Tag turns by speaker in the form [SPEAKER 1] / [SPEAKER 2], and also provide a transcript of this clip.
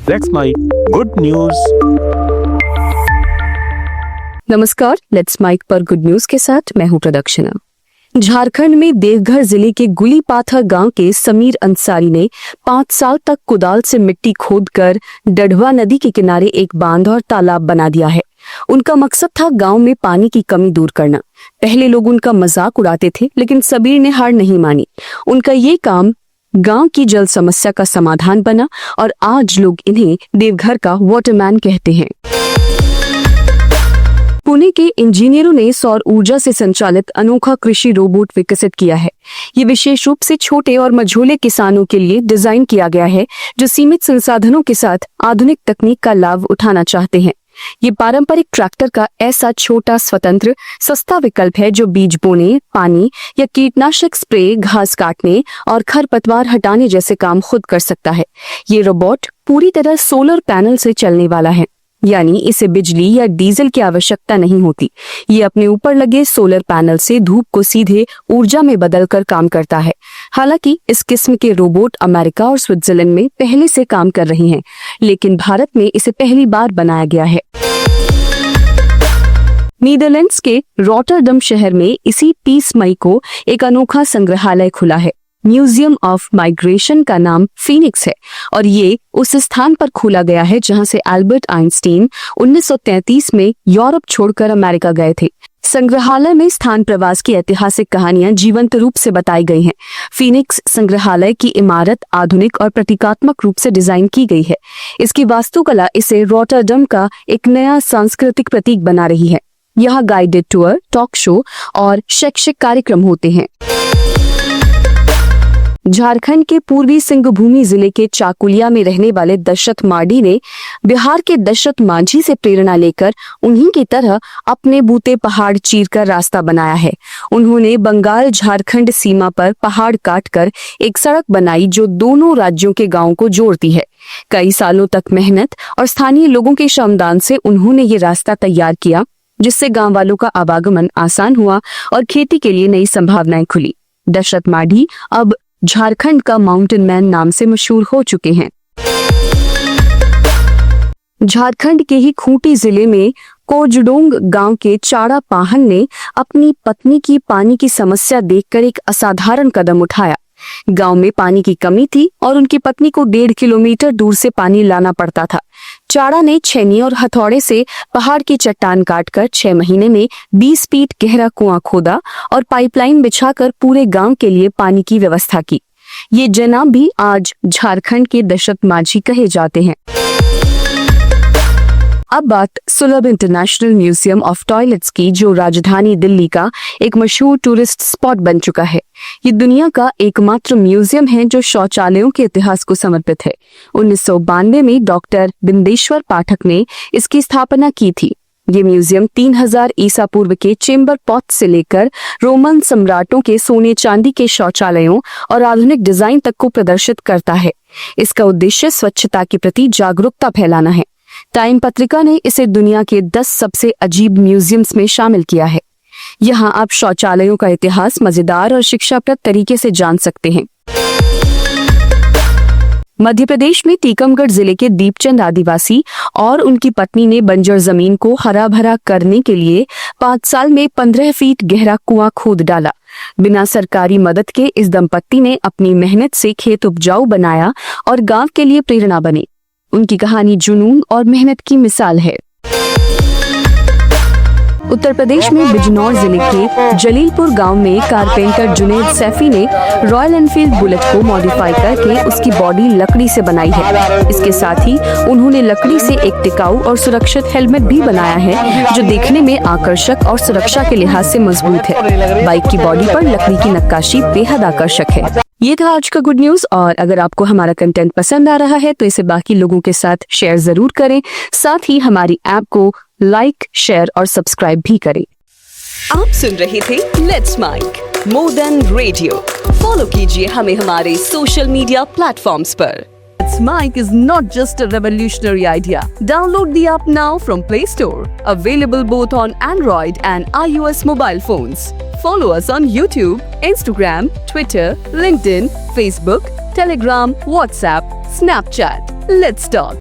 [SPEAKER 1] That's my good news.
[SPEAKER 2] नमस्कार, let's mic पर good news के साथ मैं हूं प्रदक्षिणा। झारखंड में देवघर जिले के गुलीपाथर गांव के समीर अंसारी ने 5 साल तक कुदाल से मिट्टी खोदकर डढ़वा नदी के किनारे एक बांध और तालाब बना दिया है। उनका मकसद था गांव में पानी की कमी दूर करना। पहले लोग उनका मजाक उड़ाते थे, लेकिन समीर ने हार नहीं मानी। उनका ये काम गांव की जल समस्या का समाधान बना और आज लोग इन्हें देवघर का वाटरमैन कहते हैं। पुणे के इंजीनियरों ने सौर ऊर्जा से संचालित अनोखा कृषि रोबोट विकसित किया है। ये विशेष रूप से छोटे और मझोले किसानों के लिए डिजाइन किया गया है, जो सीमित संसाधनों के साथ आधुनिक तकनीक का लाभ उठाना चाहते हैं। ये पारंपरिक ट्रैक्टर का ऐसा छोटा, स्वतंत्र, सस्ता विकल्प है जो बीज बोने, पानी या कीटनाशक स्प्रे, घास काटने और खरपतवार हटाने जैसे काम खुद कर सकता है। ये रोबोट पूरी तरह सोलर पैनल से चलने वाला है, यानी इसे बिजली या डीजल की आवश्यकता नहीं होती। ये अपने ऊपर लगे सोलर पैनल से धूप को सीधे ऊर्जा में बदलकर काम करता है। हालांकि इस किस्म के रोबोट अमेरिका और स्विट्जरलैंड में पहले से काम कर रहे हैं, लेकिन भारत में इसे पहली बार बनाया गया है। नीदरलैंड्स के रॉटरडम शहर में इसी 30 मई को एक अनोखा संग्रहालय खुला है। म्यूजियम ऑफ माइग्रेशन का नाम फीनिक्स है और ये उस स्थान पर खोला गया है जहां से एल्बर्ट आइंस्टीन 1933 में यूरोप छोड़कर अमेरिका गए थे। संग्रहालय में स्थान प्रवास की ऐतिहासिक कहानियां जीवंत रूप से बताई गई हैं। फीनिक्स संग्रहालय की इमारत आधुनिक और प्रतीकात्मक रूप से डिजाइन की गई है। इसकी वास्तुकला इसे रॉटरडम का एक नया सांस्कृतिक प्रतीक बना रही है। यहाँ गाइडेड टूर, टॉक शो और शैक्षिक कार्यक्रम होते हैं। झारखंड के पूर्वी सिंहभूमि जिले के चाकुलिया में रहने वाले दशरथ मार्डी ने बिहार के दशरथ मांझी से प्रेरणा लेकर उन्हीं की तरह अपने बूते पहाड़ चीरकर रास्ता बनाया है। उन्होंने बंगाल झारखंड सीमा पर पहाड़ काटकर एक सड़क बनाई जो दोनों राज्यों के गांवों को जोड़ती है। कई सालों तक मेहनत और स्थानीय लोगों के श्रमदान से उन्होंने ये रास्ता तैयार किया, जिससे गांव वालों का आवागमन आसान हुआ और खेती के लिए नई संभावनाएं खुली। दशरथ मार्डी अब झारखंड का माउंटेन मैन नाम से मशहूर हो चुके हैं। झारखंड के ही खूंटी जिले में कोजडोंग गांव के चाड़ा पाहन ने अपनी पत्नी की पानी की समस्या देखकर एक असाधारण कदम उठाया। गांव में पानी की कमी थी और उनकी पत्नी को 1.5 किलोमीटर दूर से पानी लाना पड़ता था। चाड़ा ने छेनी और हथौड़े से पहाड़ की चट्टान काटकर 6 महीने में 20 फीट गहरा कुआं खोदा और पाइपलाइन बिछाकर पूरे गांव के लिए पानी की व्यवस्था की। ये जनाब भी आज झारखंड के दशरथ मांझी कहे जाते हैं। अब बात सुलभ इंटरनेशनल म्यूजियम ऑफ टॉयलेट्स की, जो राजधानी दिल्ली का एक मशहूर टूरिस्ट स्पॉट बन चुका है। ये दुनिया का एकमात्र म्यूजियम है जो शौचालयों के इतिहास को समर्पित है। 1992 में डॉक्टर बिंदेश्वर पाठक ने इसकी स्थापना की थी। ये म्यूजियम 3000 ईसा पूर्व के चेम्बर पॉट से लेकर रोमन सम्राटों के सोने चांदी के शौचालयों और आधुनिक डिजाइन तक को प्रदर्शित करता है। इसका उद्देश्य स्वच्छता के प्रति जागरूकता फैलाना है। टाइम पत्रिका ने इसे दुनिया के 10 सबसे अजीब म्यूजियम्स में शामिल किया है। यहाँ आप शौचालयों का इतिहास मजेदार और शिक्षाप्रद तरीके से जान सकते हैं। मध्य प्रदेश में टीकमगढ़ जिले के दीपचंद आदिवासी और उनकी पत्नी ने बंजर जमीन को हरा भरा करने के लिए 5 साल में 15 फीट गहरा कुआं खोद डाला। बिना सरकारी मदद के इस दंपत्ति ने अपनी मेहनत से खेत उपजाऊ बनाया और गांव के लिए प्रेरणा बने। उनकी कहानी जुनून और मेहनत की मिसाल है। उत्तर प्रदेश में बिजनौर जिले के जलीलपुर गांव में कारपेंटर जुनेद सैफी ने रॉयल एनफील्ड बुलेट को मॉडिफाई करके उसकी बॉडी लकड़ी से बनाई है। इसके साथ ही उन्होंने लकड़ी से एक टिकाऊ और सुरक्षित हेलमेट भी बनाया है, जो देखने में आकर्षक और सुरक्षा के लिहाज से मजबूत है। बाइक की बॉडी पर लकड़ी की नक्काशी बेहद आकर्षक है। ये था आज का गुड न्यूज, और अगर आपको हमारा कंटेंट पसंद आ रहा है तो इसे बाकी लोगों के साथ शेयर जरूर करें। साथ ही हमारी ऐप को लाइक, शेयर और सब्सक्राइब भी करें।
[SPEAKER 3] आप सुन रहे थे let's mike more than radio. Follow कीजिए हमें हमारे सोशल मीडिया प्लेटफॉर्म्स पर। Let's Mic is not just a revolutionary idea. Download the app now from Play Store. Available both on Android and iOS mobile phones. Follow us on YouTube, Instagram, Twitter, LinkedIn, Facebook, Telegram, WhatsApp, Snapchat. Let's talk.